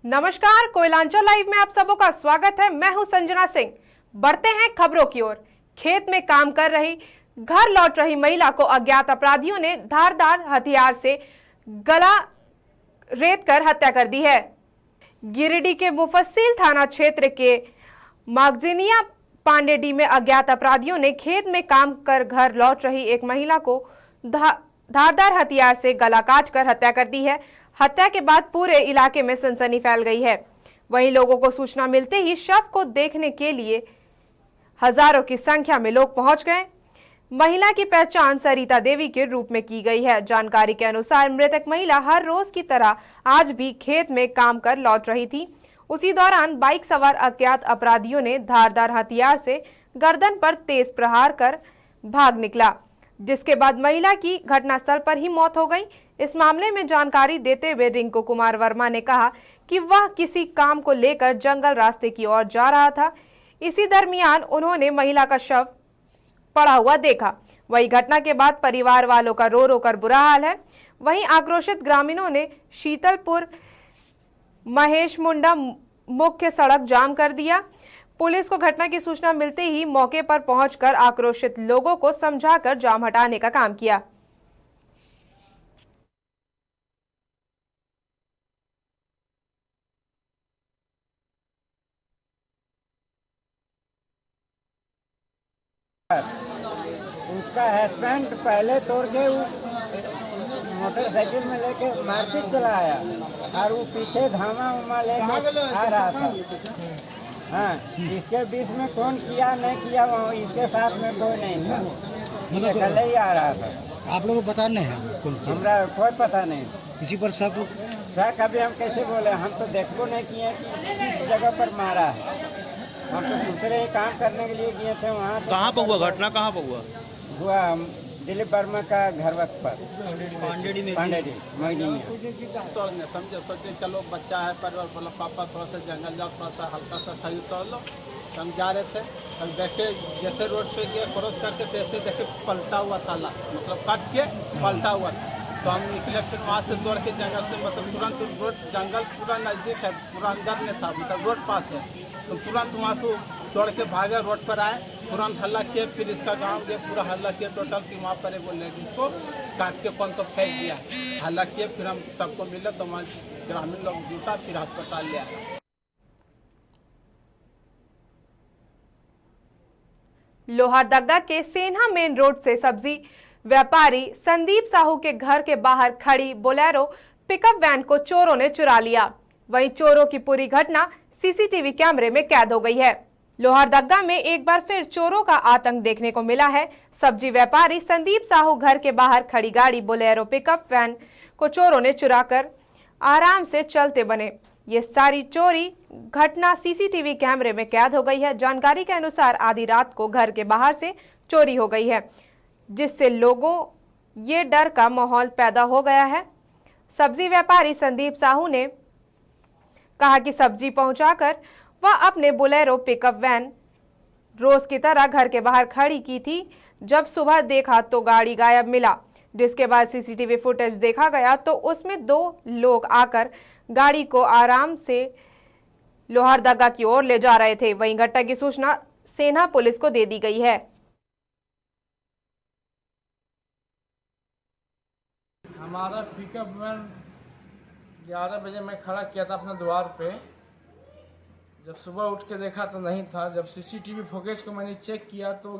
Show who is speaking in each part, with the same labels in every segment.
Speaker 1: नमस्कार, कोयलांचल लाइव में आप सबों का स्वागत है। मैं हूं संजना सिंह। बढ़ते हैं खबरों की ओर। खेत में काम कर रही घर लौट रही महिला को अज्ञात अपराधियों ने धारदार हथियार से गला रेत कर हत्या कर दी है। गिरिडीह के मुफस्सिल थाना क्षेत्र के मागजिनिया पांडेडी में अज्ञात अपराधियों ने खेत में काम कर घर लौट रही एक महिला को धारदार हथियार से गला काट कर हत्या कर दी है। हत्या के बाद पूरे इलाके में सनसनी फैल गई है। वहीं लोगों को सूचना मिलते ही शव को देखने के लिए हजारों की संख्या में लोग पहुंच गए। महिला की पहचान सरिता देवी के रूप में की गई है। जानकारी के अनुसार मृतक महिला हर रोज की तरह आज भी खेत में काम कर लौट रही थी। उसी दौरान बाइक सवार अज्ञात अपराधियों ने धारदार हथियार से गर्दन पर तेज प्रहार कर भाग निकला, जिसके बाद महिला की घटनास्थल पर ही मौत हो गई। इस मामले में जानकारी देते हुए रिंकू कुमार वर्मा ने कहा कि वह किसी काम को लेकर जंगल रास्ते की ओर जा रहा था। इसी दरमियान उन्होंने महिला का शव पड़ा हुआ देखा। वही घटना के बाद परिवार वालों का रो रो कर बुरा हाल है। वहीं आक्रोशित ग्रामीणों ने शीतलपुर महेश मुंडा मुख्य सड़क जाम कर दिया। पुलिस को घटना की सूचना मिलते ही मौके पर पहुंचकर आक्रोशित लोगों को समझाकर जाम हटाने का काम किया।
Speaker 2: उसका हस्बैंड पहले तोड़ के मोटरसाइकिल में लेके मार्केट चला आया और वो पीछे धामा उमा लेके आ रहा था। हाँ, इसके बीच में कौन किया नहीं किया वहाँ इसके साथ में कोई नहीं था, अकेले ही आ रहा था।
Speaker 3: आप लोगों को पता नहीं है?
Speaker 2: हमरा कोई पता नहीं।
Speaker 3: किसी पर शक
Speaker 2: अभी हम कैसे बोले, हम तो देखो नहीं किए कि किस जगह पर मारा है। हम तो दूसरे ही काम करने के लिए गए थे वहाँ।
Speaker 4: कहाँ पर हुआ घटना? कहाँ पर
Speaker 2: हुआ दिलीप वर्मा का घर वक्त पर पांडेडी
Speaker 4: समझे सोचे चलो बच्चा है परिवार बोला पापा थोड़ा सा जंगल जाओ, थोड़ा सा हल्का सा सही तोड़ लो। हम जा रहे थे तब देखे जैसे रोड से गए क्रॉस करके तैसे देखे पलटा हुआ था, मतलब कट के पलटा हुआ था। तो हम निकले फिर वहाँ से दौड़ के जंगल से, मतलब तुरंत रोड जंगल पूरा नज़दीक है, पूरा अंदर में था, मतलब रोड पास है। तो तुरंत वहाँ से दौड़ के भागे, रोड पर आए, तुरंत हल्ला किए। फिर इसका गांव गए, पूरा हल्ला किए टोटल कि वहाँ पर वो लेडीज को काट के कौन तो फेंक दिया। हल्ला किए, फिर हम सबको मिले तो वहाँ ग्रामीण लोग जुटा, फिर अस्पताल ले आए।
Speaker 1: लोहारदगा के सेन्हा मेन रोड से सब्जी व्यापारी संदीप साहू के घर के बाहर खड़ी बोलेरो पिकअप वैन को चोरों ने चुरा लिया। वहीं चोरों की पूरी घटना सीसीटीवी कैमरे में कैद हो गई है। लोहारदगा में एक बार फिर चोरों का आतंक देखने को मिला है। सब्जी व्यापारी संदीप साहू घर के बाहर खड़ी गाड़ी बोलेरो पिकअप वैन को चोरों ने चुराकर आराम से चलते बने। ये सारी चोरी घटना सीसीटीवी कैमरे में कैद हो गई है। जानकारी के अनुसार आधी रात को घर के बाहर से चोरी हो गई है, जिससे लोगों ये डर का माहौल पैदा हो गया है। सब्जी व्यापारी संदीप साहू ने कहा कि सब्जी पहुंचाकर वह अपने बोलेरो पिकअप वैन रोज की तरह घर के बाहर खड़ी की थी। जब सुबह देखा तो गाड़ी गायब मिला, जिसके बाद सीसीटीवी फुटेज देखा गया तो उसमें 2 लोग आकर गाड़ी को आराम से लोहारदगा की ओर ले जा रहे थे। वहीं घटना की सूचना सेना पुलिस को दे दी गई है।
Speaker 5: हमारा पिकअप वैन 11 बजे मैं खड़ा किया था अपने द्वार पे। जब सुबह उठ के देखा तो नहीं था। जब सीसीटीवी फुटेज को मैंने चेक किया तो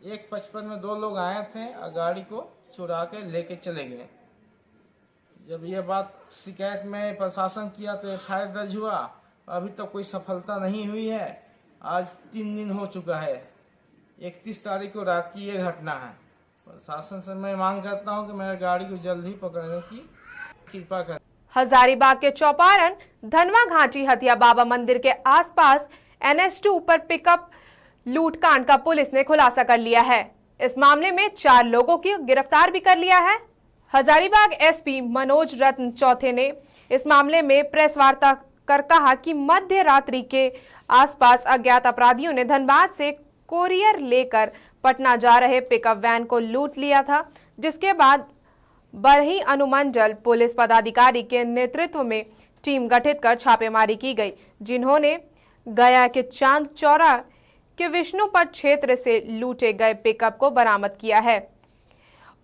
Speaker 5: 1:55 में 2 लोग आए थे और गाड़ी को चुरा के लेके चले गए। जब ये बात शिकायत में प्रशासन किया तो FIR दर्ज हुआ। अभी तक कोई सफलता नहीं हुई है। आज 3 दिन हो चुका है। 31 तारीख को रात की ये घटना है। प्रशासन से मैं मांग करता हूं कि मेरी गाड़ी को जल्द ही पकड़ने की कृपा करें।
Speaker 1: हजारीबाग के चौपारण धनवा घाटी हथिया बाबा मंदिर के आसपास NH2 पर पिकअप लूटकांड का पुलिस ने खुलासा कर लिया है। इस मामले में 4 लोगों की गिरफ्तार भी कर लिया है। हजारीबाग SP मनोज रत्न चौथे ने इस मामले में प्रेस वार्ता कर कहा कि मध्य रात्रि के आसपास अज्ञात अपराधियों ने धनबाद से कोरियर लेकर पटना जा रहे पिकअप वैन को लूट लिया था, जिसके बाद बरही अनुमंडल पुलिस पदाधिकारी के नेतृत्व में टीम गठित कर छापेमारी की गई, जिन्होंने गया के चांद चौरा के विष्णुपद क्षेत्र से लूटे गए पिकअप को बरामद किया है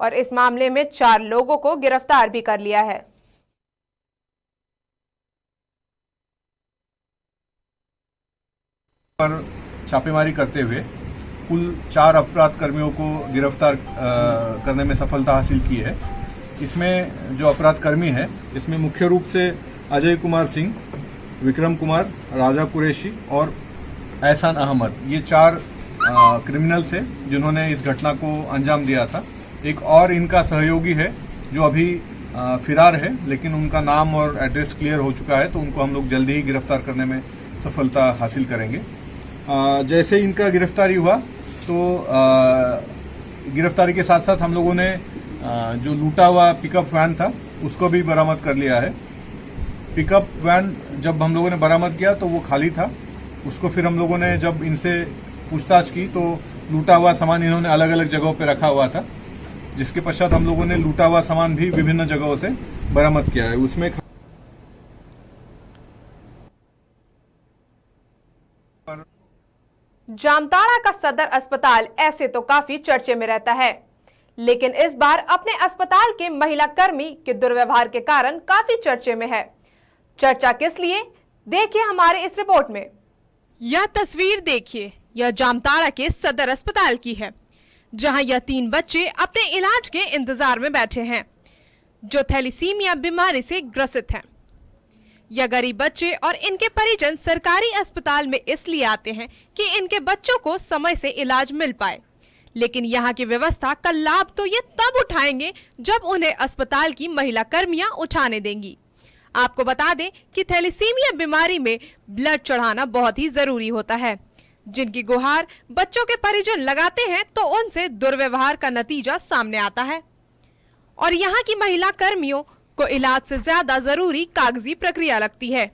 Speaker 1: और इस मामले में 4 लोगों को गिरफ्तार भी कर लिया है।
Speaker 3: पर छापेमारी करते हुए कुल 4 अपराध कर्मियों को गिरफ्तार करने में सफलता हासिल की है। इसमें जो अपराध कर्मी है, इसमें मुख्य रूप से अजय कुमार सिंह, विक्रम कुमार, राजा कुरैशी और एहसान अहमद, ये 4 क्रिमिनल्स हैं जिन्होंने इस घटना को अंजाम दिया था। एक और इनका सहयोगी है जो अभी फिरार है, लेकिन उनका नाम और एड्रेस क्लियर हो चुका है, तो उनको हम लोग जल्दी ही गिरफ्तार करने में सफलता हासिल करेंगे। जैसे इनका गिरफ्तारी हुआ तो गिरफ्तारी के साथ साथ हम लोगों ने जो लूटा हुआ पिकअप वैन था उसको भी बरामद कर लिया है। पिकअप वैन जब हम लोगों ने बरामद किया तो वो खाली था। उसको फिर हम लोगों ने जब इनसे पूछताछ की तो लूटा हुआ सामान इन्होंने अलग अलग जगहों पे रखा हुआ था, जिसके पश्चात हम लोगों ने लूटा हुआ सामान भी विभिन्न जगहों से बरामद किया है। उसमें
Speaker 1: जामताड़ा का सदर अस्पताल ऐसे तो काफी चर्चे में रहता है, लेकिन इस बार अपने अस्पताल के महिला कर्मी के दुर्व्यवहार के कारण काफी चर्चे में है। चर्चा किस लिए, देखिए हमारे इस रिपोर्ट में। यह तस्वीर देखिए, यह जामताड़ा के सदर अस्पताल की है, जहां यह 3 बच्चे अपने इलाज के इंतजार में बैठे हैं, जो थैलीसीमिया बीमारी से ग्रसित हैं। यह गरीब बच्चे और इनके परिजन सरकारी अस्पताल में इसलिए आते हैं कि इनके बच्चों को समय से इलाज मिल पाए, लेकिन यहाँ की व्यवस्था का लाभ तो ये तब उठाएंगे जब उन्हें अस्पताल की महिला कर्मियां उठाने देंगी। आपको बता दें कि थैलीसीमिया बीमारी में ब्लड चढ़ाना बहुत ही जरूरी होता है। जिनकी गुहार बच्चों के परिजन लगाते हैं तो उनसे दुर्व्यवहार का नतीजा सामने आता है और यहाँ की महिला कर्मियों को इलाज से ज्यादा जरूरी कागजी प्रक्रिया लगती है।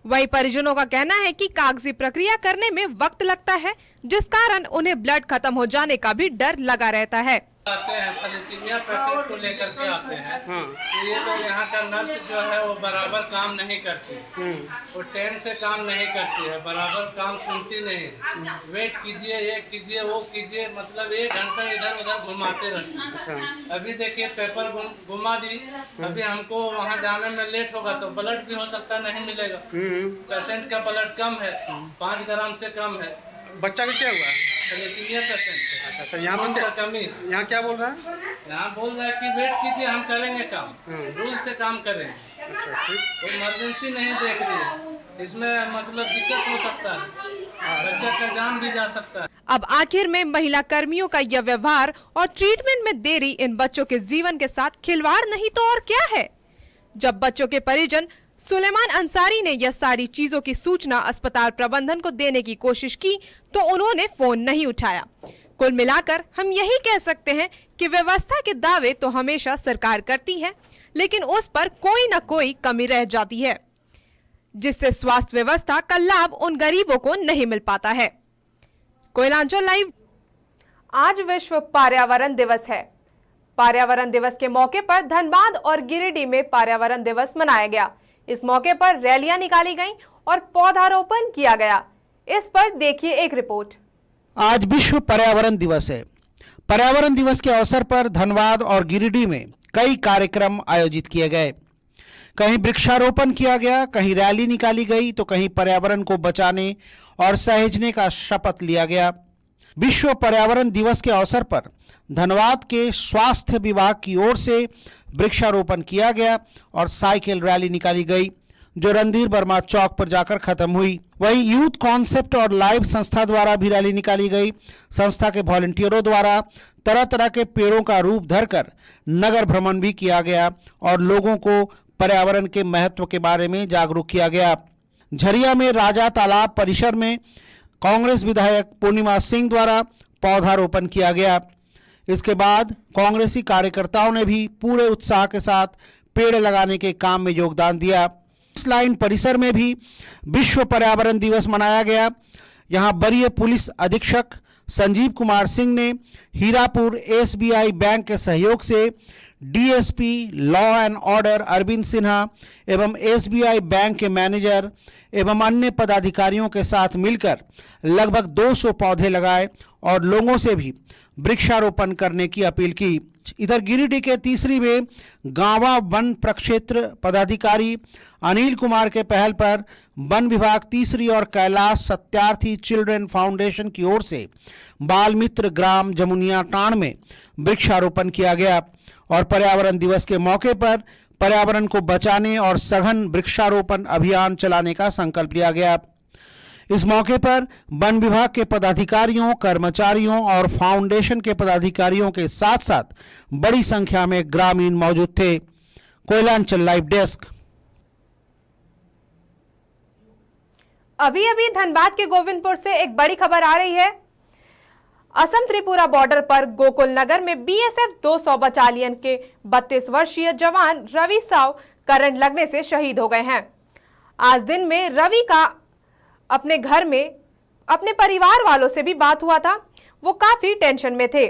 Speaker 1: वही परिजनों का कहना है कि कागजी प्रक्रिया करने में वक्त लगता है, जिस कारण उन्हें ब्लड खत्म हो जाने का भी डर लगा रहता है।
Speaker 5: आते हैं थैलीसीमिया पेशेंट को लेकर के आते हैं। तो ये लोग यहाँ का नर्स जो है वो बराबर काम नहीं करती, वो टाइम से काम नहीं करती है, बराबर काम सुनती नहीं। वेट कीजिए, ये कीजिए, वो कीजिए, मतलब 1 घंटा इधर उधर घुमाते रहते हैं। अभी देखिए पेपर घुमा दी, अभी हमको वहाँ जाने में लेट होगा तो ब्लड भी हो सकता नहीं मिलेगा। पेशेंट का ब्लड कम है, 5 ग्राम से कम है।
Speaker 6: बच्चा का क्या हुआ है?
Speaker 5: थैलीसीमिया पेशेंट है।
Speaker 6: अच्छा, यहाँ पर क्या
Speaker 5: कमी,
Speaker 6: यहाँ क्या बोल रहा है?
Speaker 5: यहाँ बोल रहा है कि वेट कीजिए, हम करेंगे काम, रूल से काम करें।
Speaker 6: अच्छा, ठीक।
Speaker 5: कोई इमरजेंसी नहीं देख रही है, इसमें मतलब दिक्कत हो सकता है, बच्चे का जान भी जा सकता है।
Speaker 1: अब आखिर में महिला कर्मियों का यह व्यवहार और ट्रीटमेंट में देरी इन बच्चों के जीवन के साथ खिलवाड़ नहीं तो और क्या है। जब बच्चों के परिजन सुलेमान अंसारी ने यह सारी चीजों की सूचना अस्पताल प्रबंधन को देने की कोशिश की तो उन्होंने फोन नहीं उठाया। कुल मिलाकर हम यही कह सकते हैं कि व्यवस्था के दावे तो हमेशा सरकार करती है, लेकिन उस पर कोई न कोई कमी रह जाती है, जिससे स्वास्थ्य व्यवस्था का लाभ उन गरीबों को नहीं मिल पाता है। कोयलांचल लाइव। आज विश्व पर्यावरण दिवस है। पर्यावरण दिवस के मौके पर धनबाद और गिरिडीह में पर्यावरण दिवस मनाया गया। इस मौके पर रैलियां निकाली गईं और पौधारोपण किया गया। इस पर देखिए एक रिपोर्ट।
Speaker 7: आज विश्व पर्यावरण दिवस है। पर्यावरण दिवस के अवसर पर धनबाद और गिरिडीह में कई कार्यक्रम आयोजित किए गए। कहीं वृक्षारोपण किया गया, कहीं रैली निकाली गई, तो कहीं पर्यावरण को बचाने और सहेजने का शपथ लिया गया। विश्व पर्यावरण दिवस के अवसर पर धनबाद के स्वास्थ्य विभाग की ओर से वृक्षारोपण किया गया और साइकिल रैली निकाली गई, जो रणधीर वर्मा चौक पर जाकर खत्म हुई। वहीं यूथ कॉन्सेप्ट और लाइव संस्था द्वारा भी रैली निकाली गई। संस्था के वॉलंटियरों द्वारा तरह तरह के पेड़ों का रूप धरकर नगर भ्रमण भी किया गया और लोगों को पर्यावरण के महत्व के बारे में जागरूक किया गया। झरिया में राजा तालाब परिसर में कांग्रेस विधायक पूर्णिमा सिंह द्वारा पौधारोपण किया गया। इसके बाद कांग्रेसी कार्यकर्ताओं ने भी पूरे उत्साह के साथ पेड़ लगाने के काम में योगदान दिया। इस लाइन परिसर में भी विश्व पर्यावरण दिवस मनाया गया। यहां वरीय पुलिस अधीक्षक संजीव कुमार सिंह ने हीरापुर SBI बैंक के सहयोग से DSP law and order Arvind Sinha एवं एसबीआई बैंक के मैनेजर एवं अन्य पदाधिकारियों के साथ मिलकर लगभग 200 पौधे लगाए और लोगों से भी वृक्षारोपण करने की अपील की। इधर गिरिडीह के तीसरी में गांवा वन प्रक्षेत्र पदाधिकारी अनिल कुमार के पहल पर वन विभाग तीसरी और कैलाश सत्यार्थी चिल्ड्रन फाउंडेशन की ओर से बाल मित्र ग्राम जमुनिया टांड में वृक्षारोपण किया गया और पर्यावरण दिवस के मौके पर पर्यावरण को बचाने और सघन वृक्षारोपण अभियान चलाने का संकल्प लिया गया। इस मौके पर वन विभाग के पदाधिकारियों, कर्मचारियों और फाउंडेशन के पदाधिकारियों के साथ साथ बड़ी संख्या में ग्रामीण मौजूद थे। Koylanchal live desk.
Speaker 1: अभी अभी धनबाद के गोविंदपुर से एक बड़ी खबर आ रही है। असम त्रिपुरा बॉर्डर पर गोकुल नगर में बीएसएफ 200 बटालियन के 32 वर्षीय जवान रवि साव करंट लगने से शहीद हो गए हैं। आज दिन में रवि का अपने घर में अपने परिवार वालों से भी बात हुआ था। वो काफी टेंशन में थे।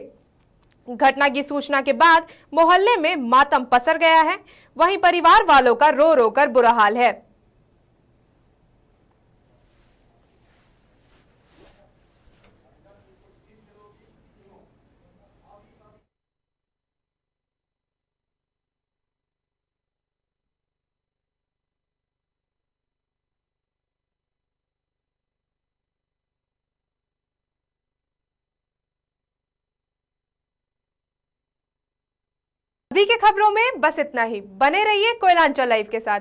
Speaker 1: घटना की सूचना के बाद मोहल्ले में मातम पसर गया है। वहीं परिवार वालों का रो रो कर बुरा हाल है। अभी के खबरों में बस इतना ही। बने रहिए कोयलांचल लाइव के साथ।